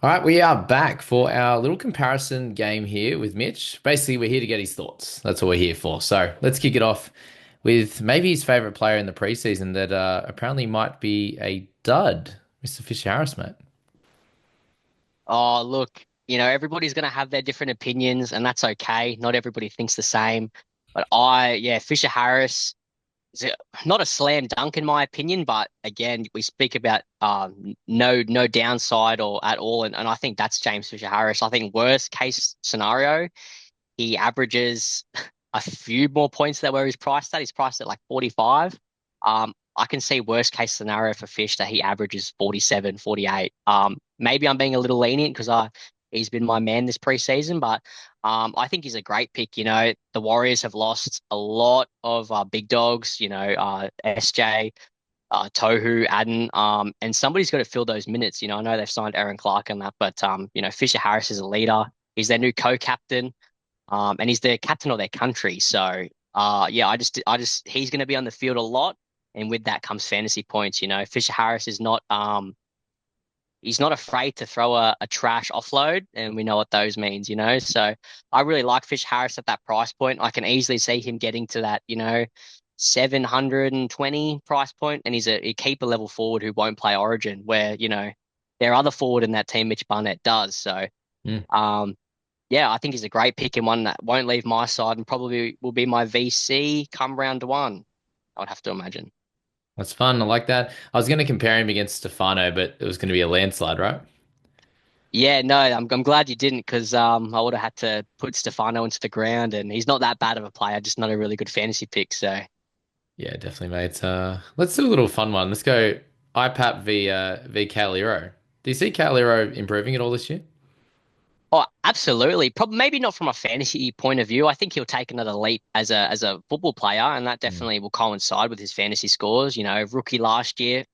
All right, we are back for our little comparison game here with Mitch. Basically, we're here to get his thoughts. That's what we're here for. So let's kick it off with maybe his favorite player in the preseason that apparently might be a dud, Mr. Fisher Harris, mate. Oh, look, everybody's going to have their different opinions, and that's okay. Not everybody thinks the same. But yeah, Fisher Harris is not a slam dunk in my opinion. But again, we speak about no downside or at all, and I think that's James Fisher Harris. I think worst case scenario, he averages a few more points than where he's priced at. He's priced at like 45. I can see worst case scenario for Fish that he averages 47, 48. Maybe I'm being a little lenient because he's been my man this preseason, but I think he's a great pick. The Warriors have lost a lot of big dogs, SJ, Tohu, Adden, and somebody's got to fill those minutes. I know they've signed Aaron Clark and that, but Fisher Harris is a leader. He's their new co-captain. And he's the captain of their country. So, yeah, he's going to be on the field a lot, and with that comes fantasy points. Fisher Harris is not, he's not afraid to throw a trash offload, and we know what those means. So, I really like Fisher Harris at that price point. I can easily see him getting to that, 720 price point, and he's a keeper level forward who won't play Origin, where their other forward in that team, Mitch Barnett, does. So. Mm, Um, yeah, I think he's a great pick and one that won't leave my side and probably will be my VC come round one, I would have to imagine. that's fun. I like that. I was going to compare him against Stefano, but it was going to be a landslide, right? Yeah, no, I'm glad you didn't because I would have had to put Stefano into the ground and he's not that bad of a player, just not a really good fantasy pick. So Yeah, definitely, mate. Let's do a little fun one. Let's go IPAP v Calero. Do you see Calero improving at all this year? oh, absolutely. Probably maybe not from a fantasy point of view. I think he'll take another leap as a football player, and that Mm. definitely will coincide with his fantasy scores. Rookie last year,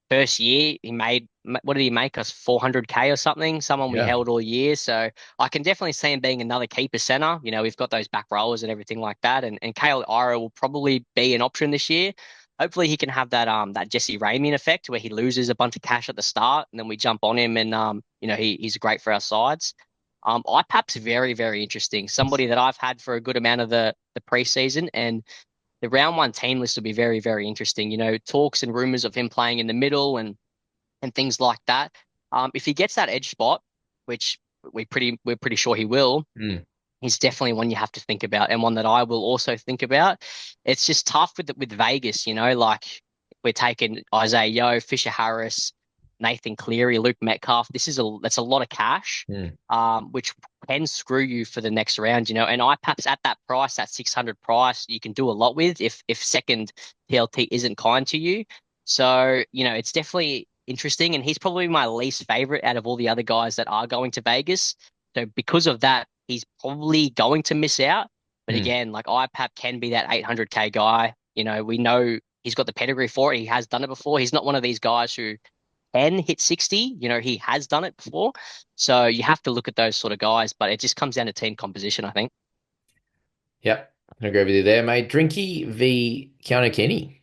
first year he made what did he make us 400K or something? Someone we Yeah. held all year. So I can definitely see him being another keeper center. We've got those back rowers and everything like that, and Kale Ira will probably be an option this year. Hopefully he can have that Jesse Ramian effect where he loses a bunch of cash at the start and then we jump on him and he's great for our sides. IPAP's very, very interesting. Somebody that I've had for a good amount of the preseason, and the round one team list will be very, very interesting. Talks and rumors of him playing in the middle and things like that. If he gets that edge spot, which we're pretty sure he will, Mm. he's definitely one you have to think about, and one that I will also think about. It's just tough with Vegas, like we're taking Isaiah Yo, Fisher Harris, Nathan Cleary, Luke Metcalf. That's a lot of cash, Mm. which can screw you for the next round, And IPAP's at that price, that 600 price, you can do a lot with if second TLT isn't kind to you. So, it's definitely interesting, and he's probably my least favorite out of all the other guys that are going to Vegas. So because of that, he's probably going to miss out. But Mm. again, like IPAP can be that 800K guy. We know he's got the pedigree for it. He has done it before. He's not one of these guys who can hit 60. He has done it before. So you have to look at those sort of guys, but it just comes down to team composition, I think. Yep. I can agree with you there, mate. Drinky v Keanu Kenny.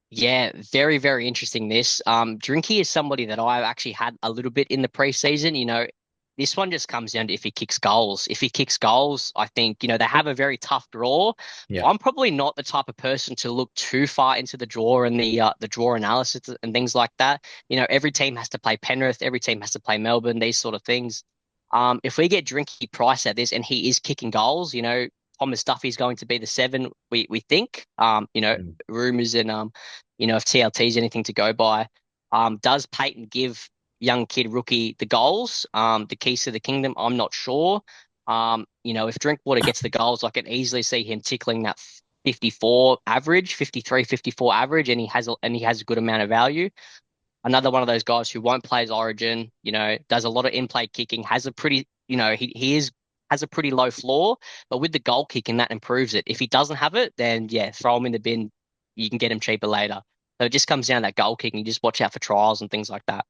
Yeah, very, very interesting this. Drinky is somebody that I've actually had a little bit in the preseason. This one just comes down to if he kicks goals. If he kicks goals, I think, they have a very tough draw. Yeah. I'm probably not the type of person to look too far into the draw and the draw analysis and things like that. Every team has to play Penrith, every team has to play Melbourne, these sort of things. If we get Drinky price at this and he is kicking goals, Thomas Duffy's going to be the seven, we think. Mm. Rumors and if TLT is anything to go by. Does Peyton give young kid rookie the goals, the keys to the kingdom? I'm not sure. If Drinkwater gets the goals, I can easily see him tickling that 54 average, 53, 54 average, and he has a good amount of value. Another one of those guys who won't play his Origin, does a lot of in-play kicking, has a pretty, has a pretty low floor, but with the goal kicking, that improves it. If he doesn't have it, then yeah, throw him in the bin. You can get him cheaper later. So it just comes down to that goal kicking. You just watch out for trials and things like that.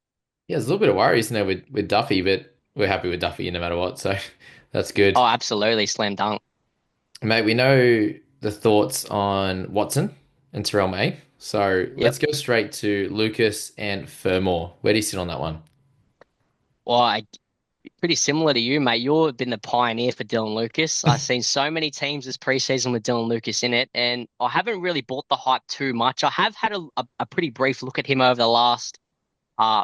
Yeah, there's a little bit of worry, isn't there, with Duffy, but we're happy with Duffy no matter what, so that's good. Oh, absolutely, slam dunk. Mate, we know the thoughts on Watson and Terrell May, so Yep. let's go straight to Lucas and Furmore. Where do you sit on that one? Well, pretty similar to you, mate. You've been the pioneer for Dylan Lucas. I've seen so many teams this preseason with Dylan Lucas in it, and I haven't really bought the hype too much. I have had a pretty brief look at him over the last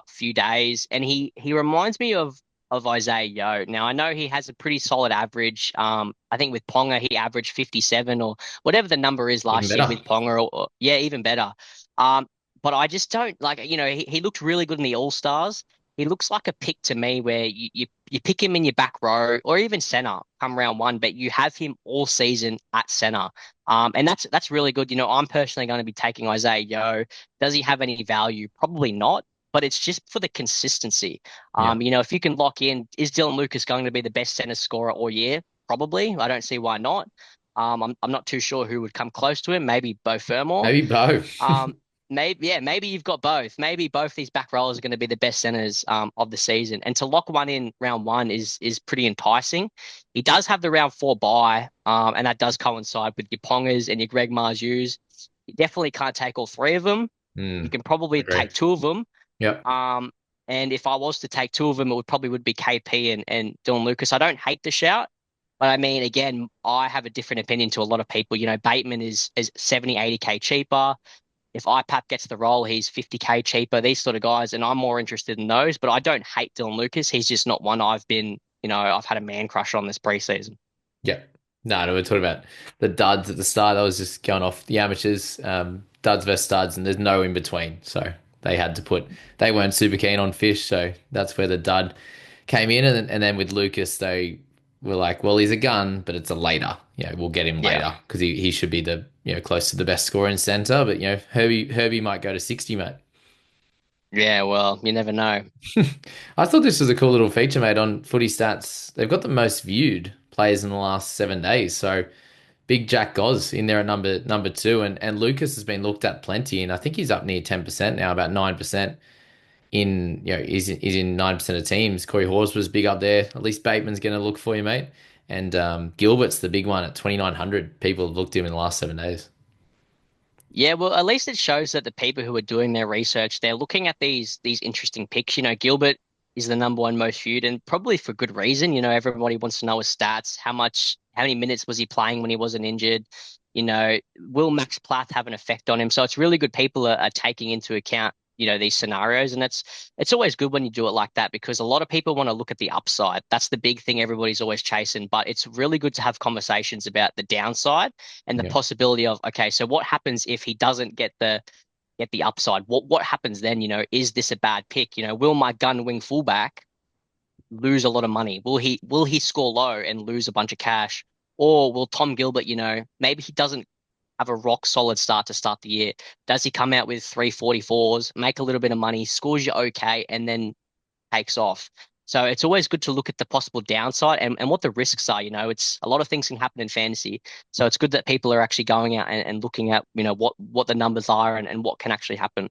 few days, and he reminds me of Isaiah Yo. Now I know he has a pretty solid average. I think with Ponga he averaged 57 or whatever the number is Even last year better. with Ponga, or yeah, even better. Um, but I just don't like, he looked really good in the All Stars. He looks like a pick to me where you pick him in your back row or even center come round one, but you have him all season at center. And that's really good. I'm personally going to be taking Isaiah Yo. Does he have any value? Probably not, but it's just for the consistency. Yeah. If you can lock in, is Dylan Lucas going to be the best center scorer all year? Probably. I don't see why not. I'm not too sure who would come close to him. Maybe Bo Fermor. Maybe Bo. Um, maybe you've got both. Maybe both these back rollers are going to be the best centers of the season. And to lock one in round one is pretty enticing. He does have the round four bye, and that does coincide with your Pongers and your Greg Marjus. You definitely can't take all three of them. You Mm, can probably agree. take two of them. Yep. Um, and if I was to take two of them, it would be KP and Dylan Lucas. I don't hate the shout, but I mean, again, I have a different opinion to a lot of people. Bateman is 70, 80K cheaper. If IPAP gets the role, he's 50K cheaper, these sort of guys, and I'm more interested in those. But I don't hate Dylan Lucas. He's just not one I've had a man crush on this preseason. Yeah. No, we're talking about the duds at the start. I was just going off the amateurs, duds versus studs, and there's no in between. So they weren't super keen on Fish, so that's where the dud came in. And then with Lucas, they were like, well, he's a gun, but it's a later. We'll get him Yeah. later because he should be the, close to the best scorer in center. But, Herbie might go to 60, mate. Yeah, well, you never know. I thought this was a cool little feature, mate, on Footy Stats. They've got the most viewed players in the last 7 days. So big Jack Goz in there at number two, and Lucas has been looked at plenty, and I think he's up near 10% now, about 9% in he's in 9% of teams. Corey Hawes was big up there. At least Bateman's going to look for you, mate. And Gilbert's the big one at 2,900. People have looked at him in the last 7 days. Yeah, well, at least it shows that the people who are doing their research, they're looking at these interesting picks. Gilbert is the number one most viewed, and probably for good reason. Everybody wants to know his stats, how many minutes was he playing when he wasn't injured? Will Max Plath have an effect on him? So it's really good people are taking into account, these scenarios, and it's always good when you do it like that because a lot of people want to look at the upside. That's the big thing everybody's always chasing, but it's really good to have conversations about the downside and the Yeah, possibility of, okay, so what happens if he doesn't get the upside? What happens then? Is this a bad pick? Will my gun wing fullback lose a lot of money? Will he score low and lose a bunch of cash? Or will Tom Gilbert, maybe he doesn't have a rock solid start to start the year. Does he come out with 344s, make a little bit of money, scores you okay, and then takes off? So it's always good to look at the possible downside and what the risks are. It's a lot of things can happen in fantasy. So it's good that people are actually going out and looking at, what the numbers are and what can actually happen.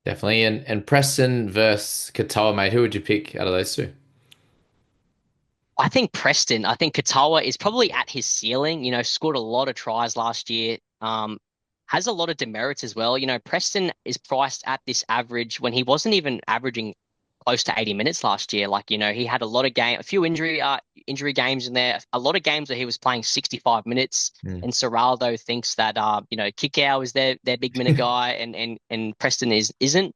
definitely. And Preston versus Katoa, mate. Who would you pick out of those two? I think Katoa is probably at his ceiling, scored a lot of tries last year. Has a lot of demerits as well. Preston is priced at this average when he wasn't even averaging close to 80 minutes last year. Like, he had a few injury games in there, a lot of games where he was playing 65 minutes. Hmm. And Serraldo thinks that Kikau is their big minute guy and Preston isn't.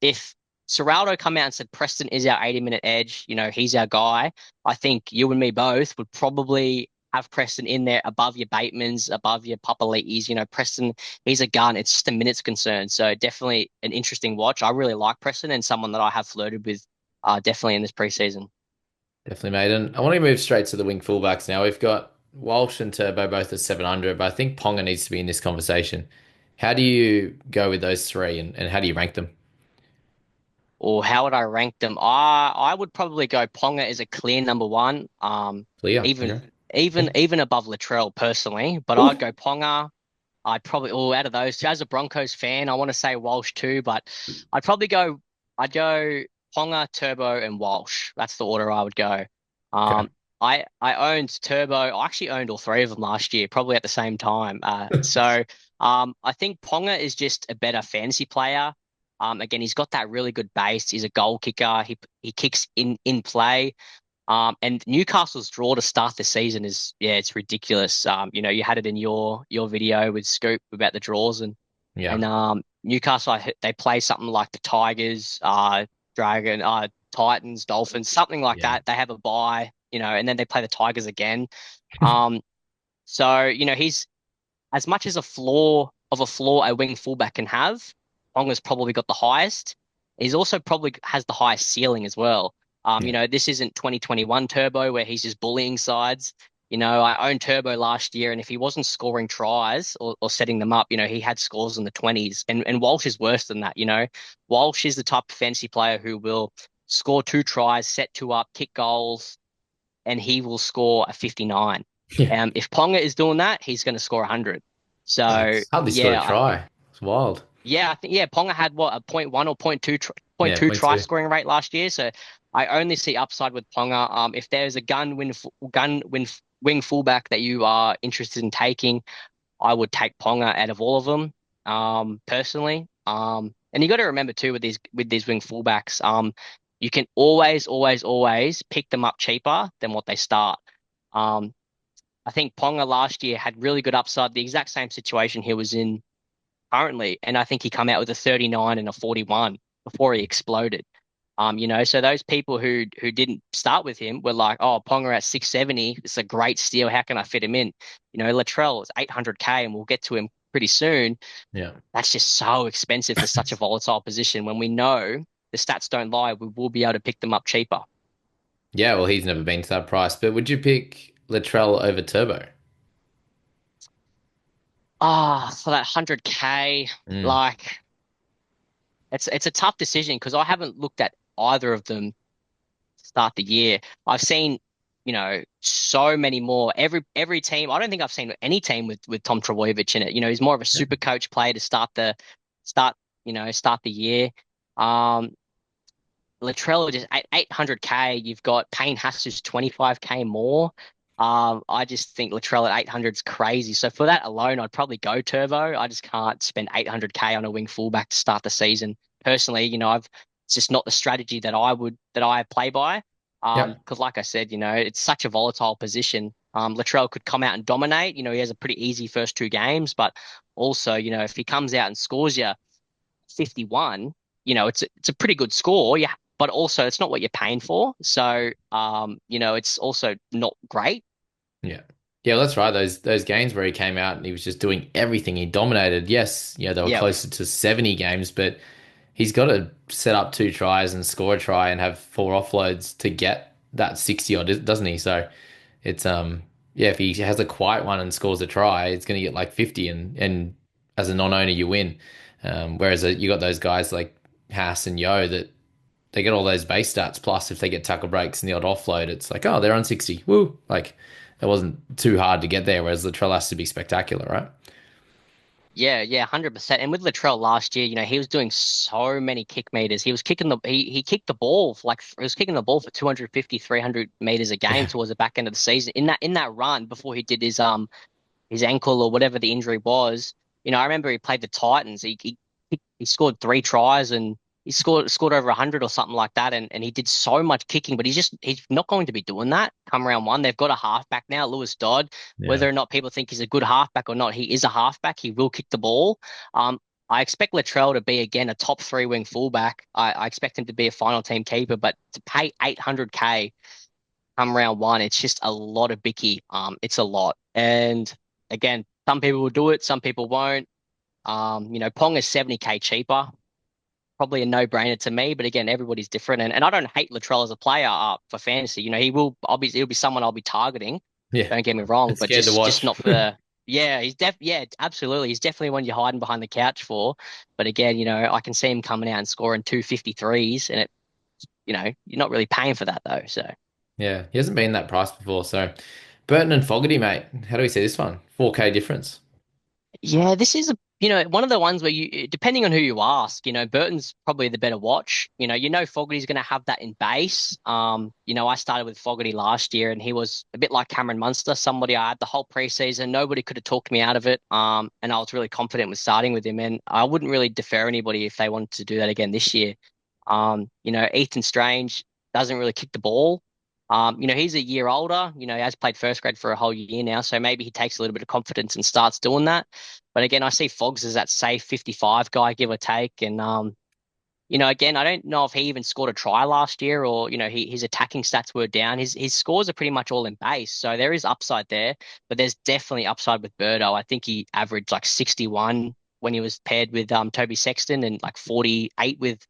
If Serraldo come out and said Preston is our 80-minute edge, he's our guy, I think you and me both would probably have Preston in there above your Batemans, above your Papali'is. Preston, he's a gun. It's just a minutes concern. So definitely an interesting watch. I really like Preston and someone that I have flirted with definitely in this preseason. Definitely, mate. And I want to move straight to the wing fullbacks now. We've got Walsh and Turbo both at 700, but I think Ponga needs to be in this conversation. How do you go with those three, and how do you rank them? Or how would I rank them? I would probably go Ponga as a clear number one. Clear. Even Okay. even above Latrell personally, but Oof. I'd go Ponga. I'd probably, out of those two, as a Broncos fan, I want to say Walsh too, but I'd probably go, I'd go Ponga, Turbo, and Walsh. That's the order I would go. Okay. Um, I owned Turbo. I actually owned all three of them last year, probably at the same time. I think Ponga is just a better fantasy player. Again, he's got that really good base. He's a goal kicker. He kicks in play. And Newcastle's draw to start the season is, yeah, it's ridiculous. You had it in your video with Scoop about the draws, Yeah. and Newcastle, they play something like the Tigers, Dragon, Titans, Dolphins, something like Yeah. that. They have a bye, and then they play the Tigers again. Um, so he's as much as a flaw a wing fullback can have. Ponga's probably got the highest. He's also probably has the highest ceiling as well. Yeah. This isn't 2021 Turbo where he's just bullying sides. I owned Turbo last year, and if he wasn't scoring tries or setting them up, he had scores in the 20s. And Walsh is worse than that. Walsh is the type of fantasy player who will score two tries, set two up, kick goals, and he will score a 59. Yeah. If Ponga is doing that, he's going to score 100. Yeah. So It's hardly scored a yeah, try. It's wild. I think Ponga had what, a point 0.1 or point Yeah. two Point try two. scoring rate last year. So I only see upside with Ponga. If there's a wing fullback that you are interested in taking, I would take Ponga out of all of them. Personally. And you got to remember too with these wing fullbacks, you can always pick them up cheaper than what they start. Um, I think Ponga last year had really good upside, the exact same situation he was in currently, and I think he come out with a 39 and a 41 before he exploded. So those people who didn't start with him were like, oh, Ponga at 670, it's a great steal. How can I fit him in? Latrell is 800K, and we'll get to him pretty soon. Yeah. That's just so expensive for such a volatile position when we know the stats don't lie. We will be able to pick them up cheaper. Yeah. Well, he's never been to that price, but would you pick Latrell over Turbo? For that 100K, Mm. like it's a tough decision because I haven't looked at either of them to start the year. I've seen, so many more. Every team. I don't think I've seen any team with Tom Trbojevic in it. He's more of a Yeah. super coach player to start the year. Um, Latrell just 800K. You've got Payne Haas 25K more. I just think Latrell at 800 is crazy. So for that alone, I'd probably go Turbo. I just can't spend 800K on a wing fullback to start the season. Personally, it's just not the strategy that I play by. Yep. Because like I said, it's such a volatile position. Latrell could come out and dominate. He has a pretty easy first two games, but also, if he comes out and scores you 51, it's a pretty good score. Yeah, but also it's not what you're paying for. So, it's also not great. Yeah. Yeah, well, that's right. Those games where he came out and he was just doing everything. He dominated. Yes, they were Yeah, closer to 70 games, but he's got to set up two tries and score a try and have four offloads to get that 60 odd, doesn't he? So it's yeah, if he has a quiet one and scores a try, it's going to get like 50 and as a non-owner you win. Whereas you got those guys like Haas and Yo that they get all those base stats. Plus, if they get tackle breaks and the odd offload, it's like, oh, they're on 60. Woo! Like, it wasn't too hard to get there, whereas Latrell has to be spectacular, right? yeah, 100%. And with Latrell last year, he was doing so many kick meters. He was kicking he kicked the ball for he was kicking the ball for 250, 300 meters a game Yeah. towards the back end of the season. In that run before he did his ankle or whatever the injury was. I remember he played the Titans. He scored three tries and he scored over 100 or something like that. And he did so much kicking, but he's not going to be doing that come round one. They've got a halfback now, Lewis Dodd. Yeah. Whether or not people think he's a good halfback or not, he is a halfback. He will kick the ball. I expect Latrell to be again a top three wing fullback. I expect him to be a final team keeper, but to pay 800K come round one, it's just a lot of bicky. It's a lot. And again, some people will do it, some people won't. Pong is 70K cheaper. Probably a no-brainer to me, but again, everybody's different. And I don't hate Latrell as a player for fantasy. He'll be someone I'll be targeting. Yeah. Don't get me wrong, It's but scared to just watch. not for the yeah, absolutely. He's definitely one you're hiding behind the couch for. But again, I can see him coming out and scoring 253s, and you're not really paying for that though. So Yeah. He hasn't been that price before. So, Burton and Fogarty, mate. How do we see this one? 4K difference. yeah, this is a one of the ones where depending on who you ask, Burton's probably the better watch. Fogarty's going to have that in base. I started with Fogarty last year and he was a bit like Cameron Munster, somebody I had the whole preseason. Nobody could have talked me out of it. And I was really confident with starting with him. And I wouldn't really defer anybody if they wanted to do that again this year. Ethan Strange doesn't really kick the ball. He's a year older, he has played first grade for a whole year now. So maybe he takes a little bit of confidence and starts doing that. But again, I see Fogs as that safe 55 guy, give or take. And, again, I don't know if he even scored a try last year or, his attacking stats were down. His scores are pretty much all in base. So there is upside there, but there's definitely upside with Birdo. I think he averaged like 61 when he was paired with Toby Sexton and like 48 with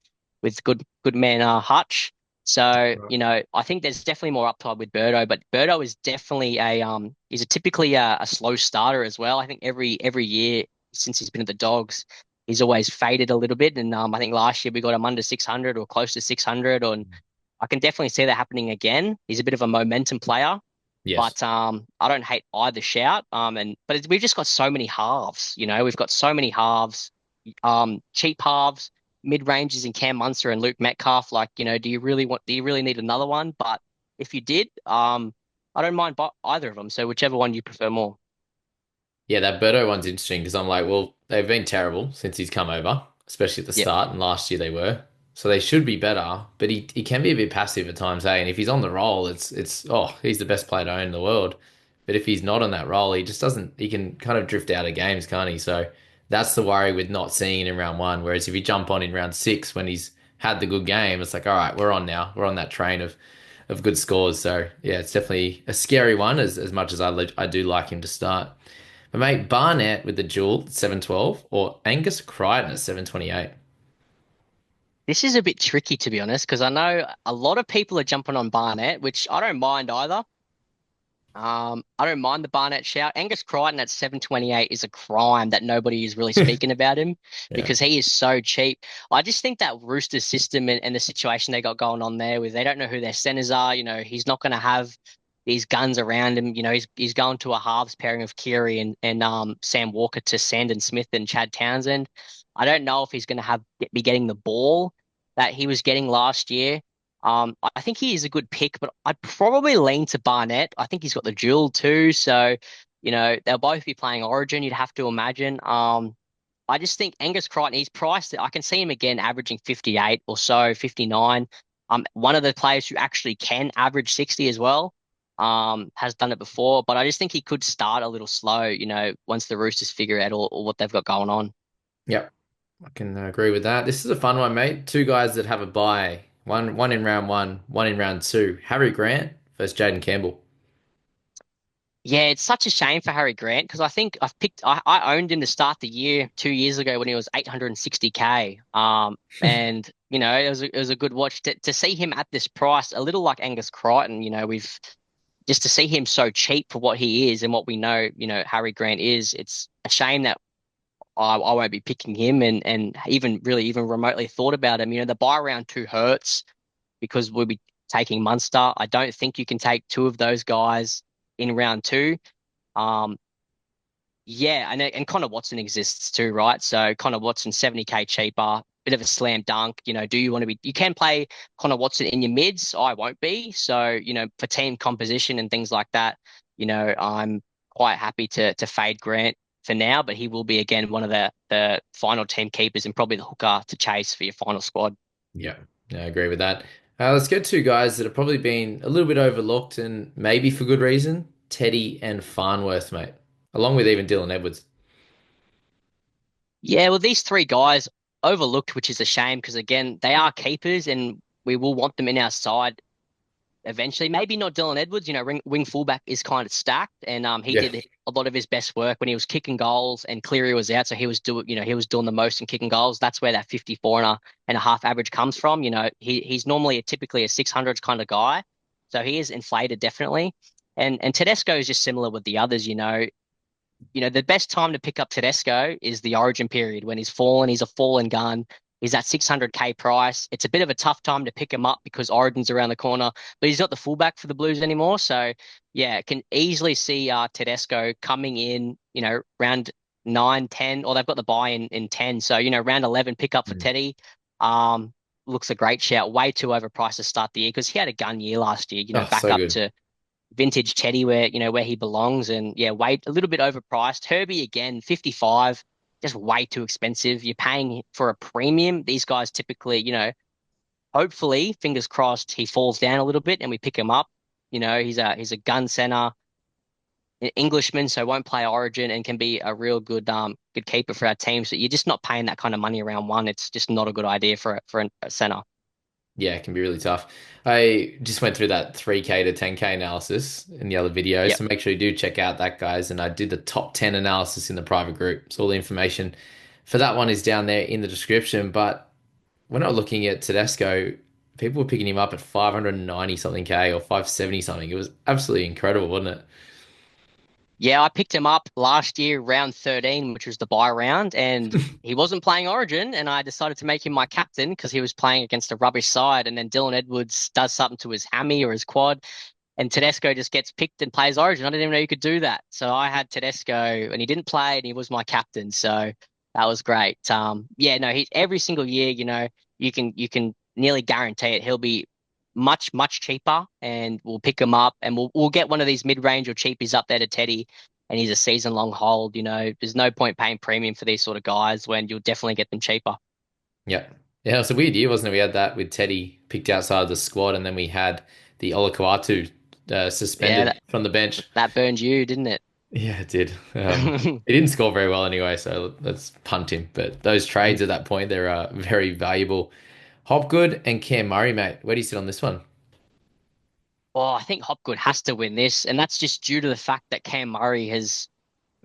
good man Hutch. So, I think there's definitely more upside with Birdo, but Birdo is definitely he's typically a slow starter as well. I think every year since he's been at the Dogs, he's always faded a little bit. And I think last year we got him under 600 or close to 600. And I can definitely see that happening again. He's a bit of a momentum player, Yes. but I don't hate either shout. We've just got so many halves. We've got so many halves, cheap halves, mid ranges in Cam Munster and Luke Metcalf. Like, do you really need another one? But if you did, I don't mind either of them. So whichever one you prefer more. Yeah, that Berto one's interesting because I'm like, well, they've been terrible since he's come over, especially at the Yep. start, and last year they were. So they should be better, but he can be a bit passive at times, hey. And if he's on the roll, he's the best player to own in the world. But if he's not on that roll, he just doesn't he can kind of drift out of games, can't he? So that's the worry with not seeing it in round one. Whereas if you jump on in round six when he's had the good game, it's like, all right, we're on now. We're on that train of good scores. So yeah, it's definitely a scary one as much as I do like him to start. But mate, Barnett with the duel at 712 or Angus Crichton at 728. This is a bit tricky, to be honest, because I know a lot of people are jumping on Barnett, which I don't mind either. I don't mind the Barnett shout. Angus Crichton at 728 is a crime that nobody is really speaking about him Yeah. because he is so cheap. I just think that Roosters system and the situation they got going on there with they don't know who their centers are. He's not going to have these guns around him. He's going to a halves pairing of Keary and Sam Walker to Sandon Smith and Chad Townsend. I don't know if he's going to be getting the ball that he was getting last year. I think he is a good pick, but I'd probably lean to Barnett. I think he's got the dual too, so they'll both be playing Origin. You'd have to imagine. I just think Angus Crichton, he's priced. I can see him again averaging 58 or so, 59. One of the players who actually can average 60 as well. Has done it before, but I just think he could start a little slow. Once the Roosters figure out all what they've got going on. Yep. I can agree with that. This is a fun one, mate. Two guys that have a bye. One in round one in round two. Harry Grant versus Jaden Campbell. Yeah, it's such a shame for Harry Grant because I think I owned him to start the year 2 years ago when he was 860K. And it was a good watch to see him at this price, a little like Angus Crichton. We've just to see him so cheap for what he is and what we know, Harry Grant is. It's a shame that I won't be picking him and even remotely thought about him. The buy round two hurts because we'll be taking Munster. I don't think you can take two of those guys in round two. Um, yeah, and Connor Watson exists too, right? So Connor Watson 70K cheaper, bit of a slam dunk. Do you want to be? You can play Connor Watson in your mids. I won't be. So for team composition and things like that, I'm quite happy to fade Grant for now, but he will be again one of the final team keepers and probably the hooker to chase for your final squad. Yeah, I agree with that. Let's get two guys that have probably been a little bit overlooked and maybe for good reason. Teddy and Farnworth, mate, along with even Dylan Edwards. Yeah, well, these three guys overlooked, which is a shame because again, they are keepers and we will want them in our side eventually. Maybe not Dylan Edwards, wing fullback is kind of stacked and he Yeah. did a lot of his best work when he was kicking goals and Cleary was out, so he was doing the most in kicking goals. That's where that 54 and a half average comes from. He's normally typically a 600s kind of guy. So he is inflated definitely. And Tedesco is just similar with the others. The best time to pick up Tedesco is the origin period when he's fallen. He's a fallen gun. He's at 600K price. It's a bit of a tough time to pick him up because Origin's around the corner, but he's not the fullback for the Blues anymore. So yeah, can easily see Tedesco coming in, round 9, 10, or they've got the buy in 10. So, round 11 pick up for Mm. Teddy. Um, Looks a great shout. Way too overpriced to start the year because he had a gun year last year, Oh, back so up good. to vintage Teddy where he belongs. And yeah, way a little bit overpriced. Herbie again, 55, just way too expensive. You're paying for a premium. These guys typically, hopefully, fingers crossed, he falls down a little bit and we pick him up. He's a gun center, an Englishman, so won't play Origin and can be a real good keeper for our team. So you're just not paying that kind of money around one. It's just not a good idea for a center. Yeah, it can be really tough. I just went through that 3K to 10K analysis in the other video, Yep. so make sure you do check out that, guys. And I did the top 10 analysis in the private group. So all the information for that one is down there in the description. But when I was looking at Tedesco, people were picking him up at 590 something K or 570 something. It was absolutely incredible, wasn't it? Yeah, I picked him up last year, round 13, which was the bye round, and he wasn't playing Origin, and I decided to make him my captain because he was playing against a rubbish side, and then Dylan Edwards does something to his hammy or his quad, and Tedesco just gets picked and plays Origin. I didn't even know you could do that. So I had Tedesco, and he didn't play, and he was my captain. So that was great. Yeah, no, he's every single year, you can nearly guarantee it. He'll be much, much cheaper, and we'll pick him up, and we'll get one of these mid-range or cheapies up there to Teddy, and he's a season-long hold. There's no point paying premium for these sort of guys when you'll definitely get them cheaper. Yeah. Yeah, it was a weird year, wasn't it? We had that with Teddy picked outside of the squad, and then we had the Olakau'atu Yeah, suspended from the bench. that burned you, didn't it? Yeah, it did. He didn't score very well anyway, so let's punt him. But those trades at that point, they're very valuable. Hopgood and Cam Murray, mate. Where do you sit on this one? Oh, I think Hopgood has to win this, and that's just due to the fact that Cam Murray has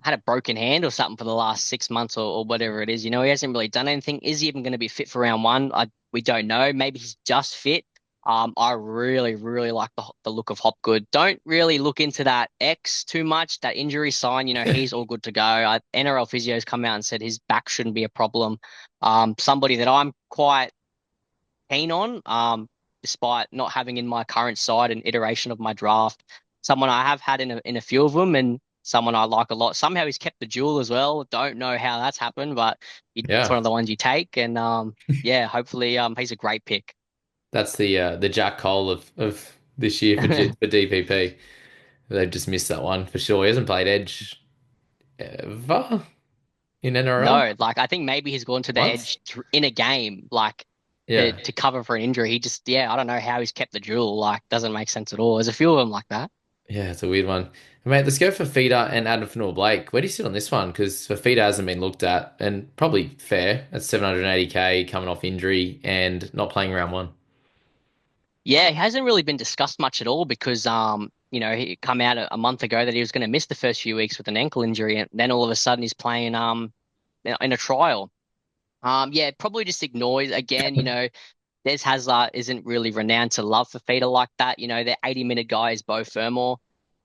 had a broken hand or something for the last 6 months or whatever it is. He hasn't really done anything. Is he even going to be fit for round one? We don't know. Maybe he's just fit. I really, really like the look of Hopgood. Don't really look into that X too much, that injury sign. He's all good to go. NRL physio's come out and said his back shouldn't be a problem. Somebody that I'm quite keen on, despite not having in my current side an iteration of my draft. Someone I have had in a few of them, and someone I like a lot. Somehow he's kept the duel as well. Don't know how that's happened, but it's one Yeah, of the ones you take. And yeah, hopefully he's a great pick. that's the Jack Cole of this year for DPP. They've just missed that one for sure. He hasn't played Edge ever in NRL No, like I think maybe he's gone to the once. edge in a game, like to Yeah. to cover for an injury. Yeah, I don't know how he's kept the duel. Like, doesn't make sense at all. There's a few of them like that. Yeah, it's a weird one. Mate, let's go for Feeder and Adam Fanua Blake. Where do you sit on this one? Because Fafita hasn't been looked at, and probably fair. That's 780K coming off injury and not playing round one. Yeah, it hasn't really been discussed much at all because he come out a month ago that he was going to miss the first few weeks with an ankle injury, and then all of a sudden he's playing in a trial. Yeah, probably just ignores again. Des Hasler isn't really renowned to love Fafita like that. Their 80-minute guy is Bo Fermor.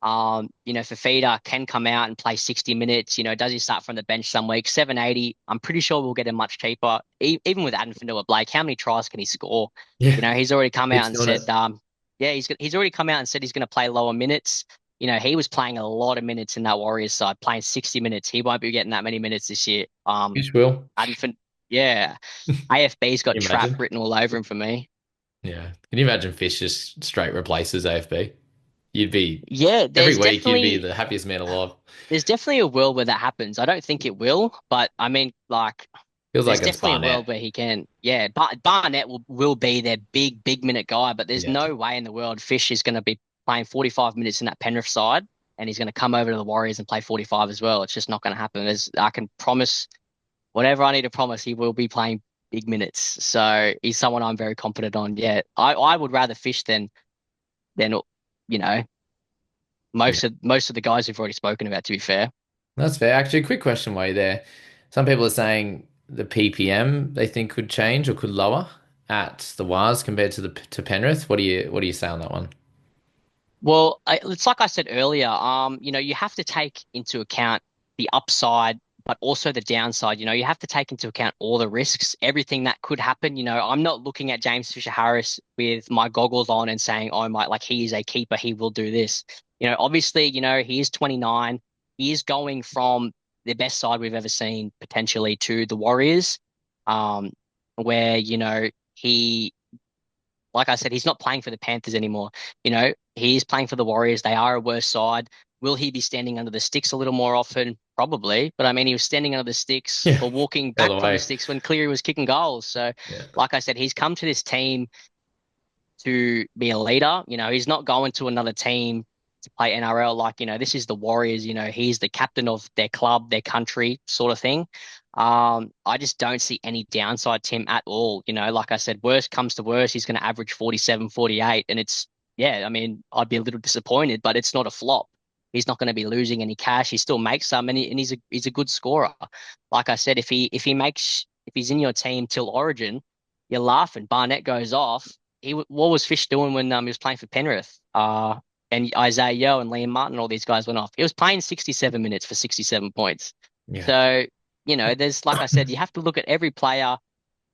Fafita can come out and play 60 minutes. Does he start from the bench some weeks? 780. I'm pretty sure we'll get him much cheaper. Even with Adam Fanua Blake, how many tries can he score? Yeah, He's already come out keeps and doing said, it. yeah, he's already come out and said he's going to play lower minutes. He was playing a lot of minutes in that Warriors side, playing 60 minutes. He won't be getting that many minutes this year. Fish will. Adam Fan, yeah, AFB's Can got you trap imagine? written all over him for me. Yeah. Can you imagine Fish just straight replaces AFB? You'd be Yeah, every week you'd be the happiest man alive. there's definitely a world where that happens. I don't think it will, but I mean, like, Feels there's like it's definitely a Barnett. world where he can. Yeah, but Barnett will be their big minute guy, but there's Yeah. no way in the world Fish is going to be playing 45 minutes in that Penrith side, and he's going to come over to the Warriors and play 45 as well. It's just not going to happen. I can promise whatever I need to promise, he will be playing big minutes. So he's someone I'm very confident on. Yeah, I would rather Fish than you know Yeah. most of the guys we've already spoken about. To be fair. That's fair. Actually, a quick question while you're there. Some people are saying the PPM they think could change or could lower at the Wars compared to the to Penrith. What do you say on that one? Well, it's like I said earlier. You have to take into account the upside, but also the downside. You have to take into account all the risks, everything that could happen. I'm not looking at James Fisher-Harris with my goggles on and saying, "Oh my, like he is a keeper, he will do this." Obviously, he is 29. He is going from the best side we've ever seen potentially to the Warriors, um, where, he, like I said, he's not playing for the Panthers anymore. He is playing for the Warriors. They are a worse side. Will he be standing under the sticks a little more often? Probably. But I mean, he was standing under the sticks Yeah, or walking all back the from the way. sticks when Cleary was kicking goals. So, Yeah, like I said, he's come to this team to be a leader. He's not going to another team to play NRL. Like, this is the Warriors. He's the captain of their club, their country, sort of thing. I just don't see any downside to him at all. Like I said, worst comes to worst, he's going to average 47, 48. And yeah, I mean, I'd be a little disappointed, but it's not a flop. He's not going to be losing any cash. He still makes some, and he's a good scorer. Like I said, if he's in your team till Origin, you're laughing. Barnett goes off. What was Fish doing when he was playing for Penrith? And Isaiah Yeo and Liam Martin, all these guys went off. He was playing 67 minutes for 67 points. yeah, So, there's, like I said, you have to look at every player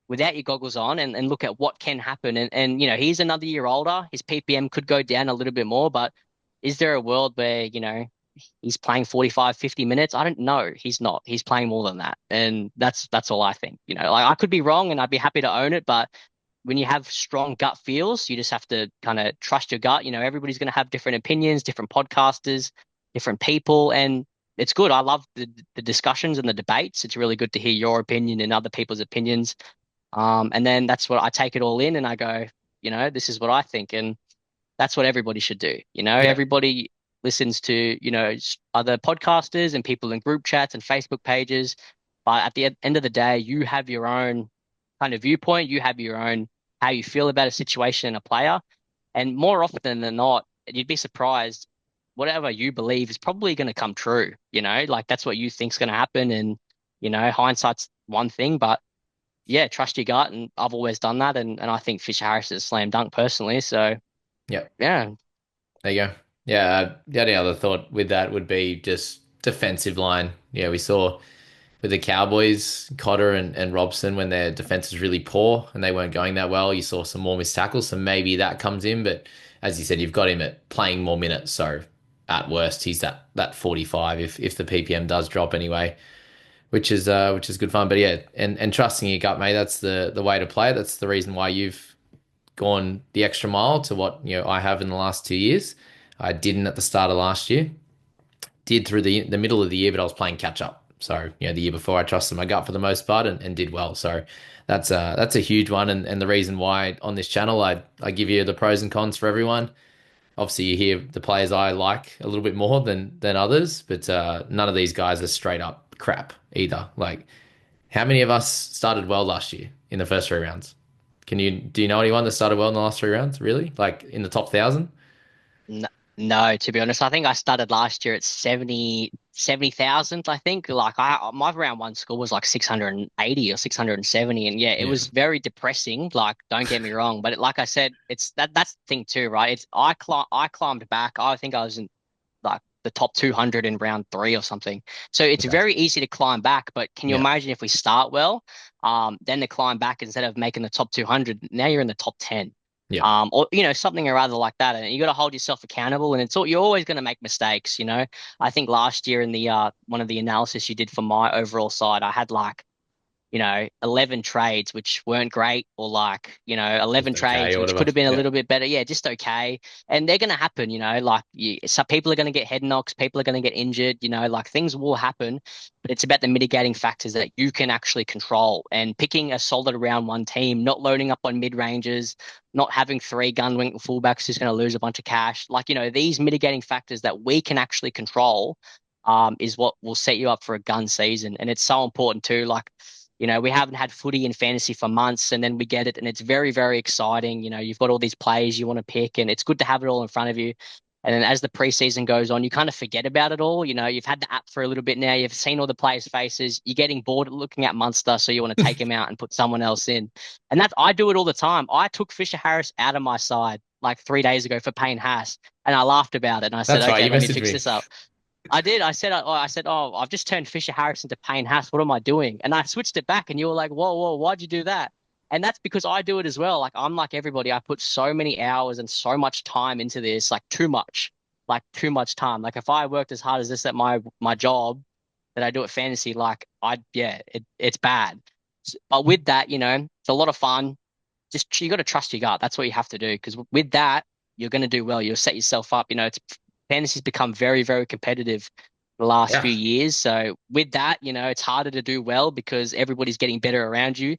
without your goggles on and look at what can happen. And he's another year older. His PPM could go down a little bit more, but is there a world where, he's playing 45, 50 minutes? I don't know. He's not. He's playing more than that. And that's all I think. Like I could be wrong and I'd be happy to own it, but when you have strong gut feels, you just have to kind of trust your gut. Everybody's going to have different opinions, different podcasters, different people, and it's good. I love the discussions and the debates. It's really good to hear your opinion and other people's opinions. And then that's what I take it all in and I go, this is what I think. And that's what everybody should do. yeah, Everybody listens to, other podcasters and people in group chats and Facebook pages. But at the end of the day, you have your own kind of viewpoint. You have your own how you feel about a situation and a player. And more often than not, you'd be surprised. Whatever you believe is probably going to come true. Like that's what you think's going to happen. And, hindsight's one thing, but yeah, trust your gut. And I've always done that. And I think Fisher Harris is a slam dunk personally. So yeah. yeah, There you go. Yeah, the only other thought with that would be just defensive line. Yeah, we saw with the Cowboys, Cotter and Robson, when their defense was really poor and they weren't going that well, you saw some more missed tackles. So maybe that comes in. But as you said, you've got him at playing more minutes. So at worst, he's that 45 if the PPM does drop anyway, which is good fun. But yeah, and trusting your gut, mate, that's the way to play it. That's the reason why you've gone the extra mile to what I have in the last 2 years. I didn't at the start of last year. Did through the middle of the year, but I was playing catch up. So the year before I trusted my gut for the most part and did well. So that's a huge one, and the reason why on this channel I give you the pros and cons for everyone. Obviously, you hear the players I like a little bit more than others, but none of these guys are straight up crap either. Like, how many of us started well last year in the first 3 rounds? Do you know anyone that started well in the last 3 rounds? Really? Like in the top 1,000? no, no, to be honest, I think I started last year at 70,000. I think like my round one score was like 680 or 670. And yeah, it Yeah. was very depressing. Like, don't get me wrong, but like I said, that's the thing too, right? I climbed back. I think I was in like the top 200 in round three or something. So it's Okay. very easy to climb back, but can you Yeah. imagine if we start well, then to climb back instead of making the top 200, now you're in the top 10. Yeah. Or something or other like that, and you got to hold yourself accountable. And you're always going to make mistakes. I think last year in the one of the analysis you did for my overall side, I had like 11 trades, which weren't great, or like, Just 11 okay trades, or which whatever. could have been a Yeah. little bit better. Yeah, just okay. And they're going to happen, like some people are going to get head knocks, people are going to get injured, like things will happen, but it's about the mitigating factors that you can actually control and picking a solid round one team, not loading up on mid ranges, not having three gun wing fullbacks who's going to lose a bunch of cash. Like, these mitigating factors that we can actually control, is what will set you up for a gun season. And it's so important too. Like, we haven't had footy in fantasy for months and then we get it and it's very, very exciting. You've got all these players you want to pick and it's good to have it all in front of you. And then as the preseason goes on, you kind of forget about it all. You've had the app for a little bit now. You've seen all the players' faces. You're getting bored looking at Munster, so you want to take him out and put someone else in. And I do it all the time. I took Fisher Harris out of my side like 3 days ago for Payne Haas, and I laughed about it. And I said, That's right. okay, You let me messaged fix me. this up. I did. I said, oh, I've just turned Fisher Harris into Payne Haas. What am I doing? And I switched it back, and you were like, whoa, whoa, why'd you do that? And that's because I do it as well. Like I'm like everybody. I put so many hours and so much time into this, like too much time. Like if I worked as hard as this at my job, that I do at fantasy, like yeah, it's bad. But with that, it's a lot of fun. Just you got to trust your gut. That's what you have to do because with that, you're going to do well. You'll set yourself up. It's fantasy's become very, very competitive the last few Yeah. years. So with that, it's harder to do well because everybody's getting better around you.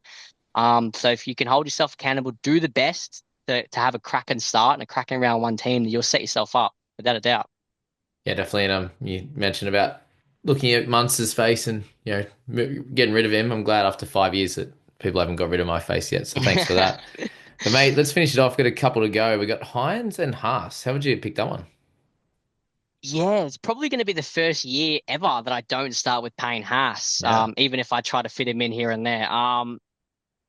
So if you can hold yourself accountable, do the best to have a cracking start and a cracking round one team, you'll set yourself up without a doubt. Yeah, definitely. And you mentioned about looking at Munster's face and getting rid of him. I'm glad after 5 years that people haven't got rid of my face yet. So thanks for that. But mate, let's finish it off. Got a couple to go. We got Hines and Haas. How would you pick that one? Yeah, it's probably going to be the first year ever that I don't start with Payne Haas, Yeah. even if I try to fit him in here and there.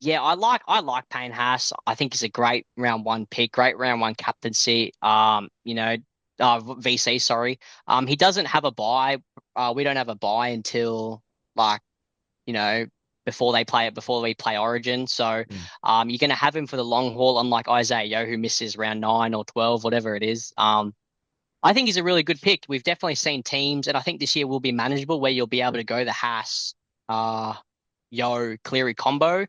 Yeah, I like Payne Haas. I think he's a great round one pick, great round one captaincy. VC, sorry. He doesn't have a buy. We don't have a buy until like, you know, before we play Origin. So, Mm. you're gonna have him for the long haul, unlike Isaiah Yo, who misses round 9 or 12, whatever it is. I think he's a really good pick. We've definitely seen teams, and I think this year will be manageable where you'll be able to go the Haas, Yo Cleary combo.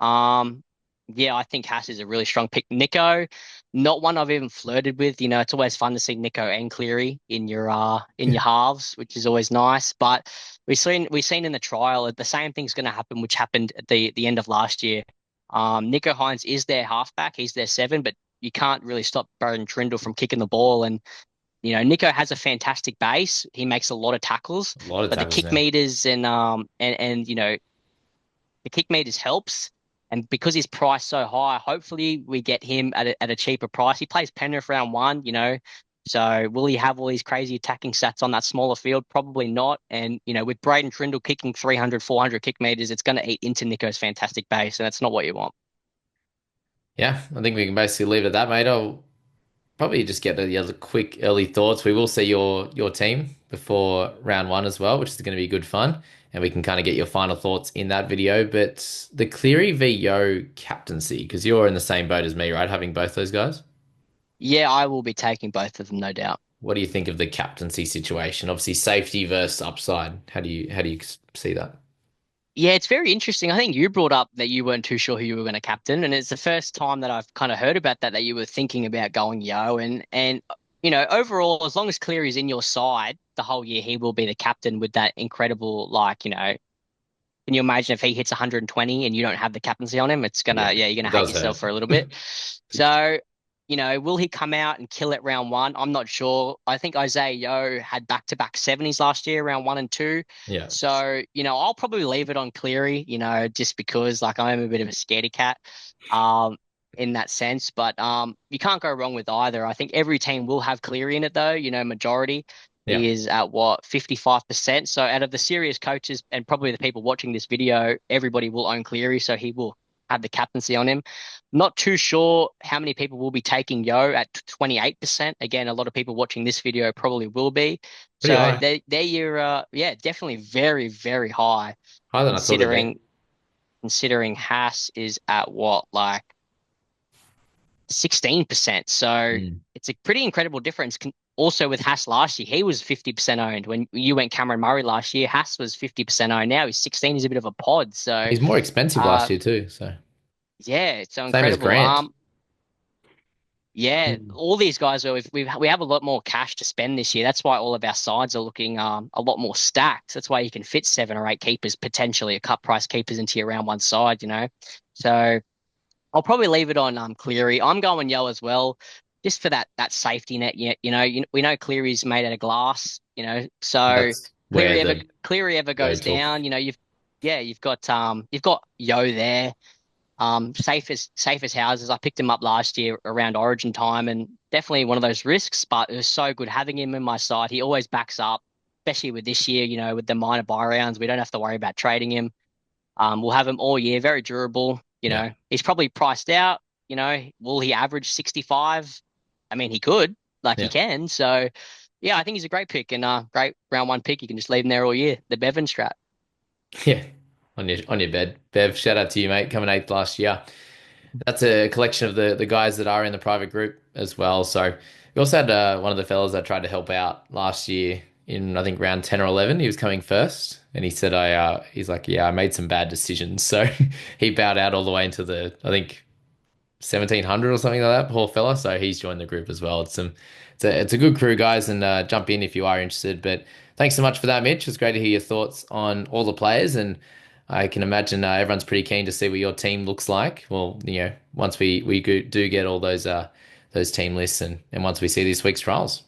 Um, yeah, I think Haas is a really strong pick. Nico, not one I've even flirted with. It's always fun to see Nico and Cleary in your halves, which is always nice. But we've seen in the trial that the same thing's going to happen, which happened at the end of last year. Nico Hines is their halfback, he's their seven, but you can't really stop Braden Trindle from kicking the ball. And Nico has a fantastic base. He makes a lot of tackles, A lot of but the tackles kick now. meters and the kick meters helps. And because he's priced so high, hopefully we get him at a cheaper price. He plays Penrith round one. So will he have all these crazy attacking stats on that smaller field? Probably not. And, with Braden Trindle kicking 300, 400 kick meters, it's going to eat into Nico's fantastic base. And that's not what you want. Yeah, I think we can basically leave it at that, mate. I'll probably just get the other quick early thoughts. We will see your team before round one as well, which is going to be good fun. And we can kind of get your final thoughts in that video. But the Cleary v Yo captaincy, because you're in the same boat as me, right? Having both those guys. Yeah, I will be taking both of them, no doubt. What do you think of the captaincy situation? Obviously, safety versus upside. How do you see that? Yeah, it's very interesting. I think you brought up that you weren't too sure who you were going to captain, and it's the first time that I've kind of heard about that you were thinking about going Yo. And overall, as long as Cleary's in your side the whole year, he will be the captain with that incredible, like, can you imagine if he hits 120 and you don't have the captaincy on him? It's Yeah, you're it gonna hate does yourself hurt. for a little bit. So, will he come out and kill it round one? I'm not sure. I think Isaiah Yo had back-to-back 70s last year, round one and two. Yeah, So, I'll probably leave it on Cleary, just because like I'm a bit of a scaredy cat, um, in that sense. But you can't go wrong with either. I think every team will have Cleary in it though, majority. yeah, He is at what, 55%. So out of the serious coaches and probably the people watching this video, everybody will own Cleary, so he will have the captaincy on him. Not too sure how many people will be taking Yo at 28%. Again, a lot of people watching this video probably will be. pretty So high, they're your yeah, definitely very, very high higher than I thought they'd be. considering Haas is at what, like 16%. So Mm. it's a pretty incredible difference. Also with Haas last year, he was 50% owned. When you went Cameron Murray last year, Haas was 50% owned. Now he's 16. He's a bit of a pod. So He's more expensive last uh year too. So yeah, it's so same as incredible. Grant. Yeah, Mm. all these guys are we have a lot more cash to spend this year. That's why all of our sides are looking a lot more stacked. That's why you can fit 7 or 8 keepers, potentially a cut price keepers into your round one side. So I'll probably leave it on Cleary. I'm going Yo as well, just for that safety net. We know Cleary's made out of glass. So That's where the Cleary ever Yo goes took. down, you've got Yo there. Safe as houses. I picked him up last year around Origin time, and definitely one of those risks. But it was so good having him in my side. He always backs up, especially with this year. With the minor buy rounds, we don't have to worry about trading him. We'll have him all year, very durable. Yeah, He's probably priced out. Will he average 65? I mean, he could, like he yeah, can. So, yeah, I think he's a great pick and great round one pick. You can just leave him there all year. The Bevan strat. yeah. On your bed, Bev. Shout out to you, mate. Coming eighth last year. That's a collection of the guys that are in the private group as well. So we also had one of the fellas that tried to help out last year. in I think round 10 or 11. He was coming first, and he said, he's like, yeah, I made some bad decisions. So he bowed out all the way into the, I think, 1700 or something like that, poor fella. So he's joined the group as well. It's a good crew, guys, and jump in if you are interested. But thanks so much for that, Mitch. It's great to hear your thoughts on all the players, and I can imagine everyone's pretty keen to see what your team looks like. Well, once do get all those team lists, and once we see this week's trials.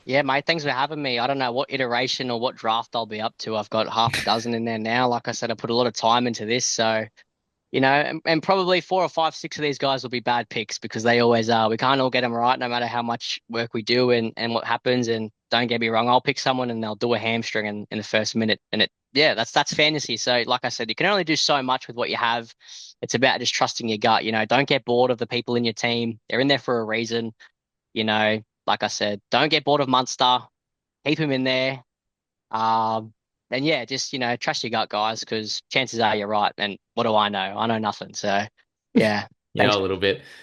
Yeah, mate, thanks for having me. I don't know what iteration or what draft I'll be up to. I've got half a dozen in there now. Like I said, I put a lot of time into this. So, and probably four or five, six of these guys will be bad picks because they always are. We can't all get them right no matter how much work we do and what happens. And don't get me wrong, I'll pick someone and they'll do a hamstring in the first minute. And yeah, that's fantasy. So, like I said, you can only do so much with what you have. It's about just trusting your gut. Don't get bored of the people in your team. They're in there for a reason. Like I said, don't get bored of Munster. Keep him in there. Um, and yeah, just trust your gut, guys, because chances are you're right. And what do I know? I know nothing. So, yeah, Yeah, thanks. a little bit.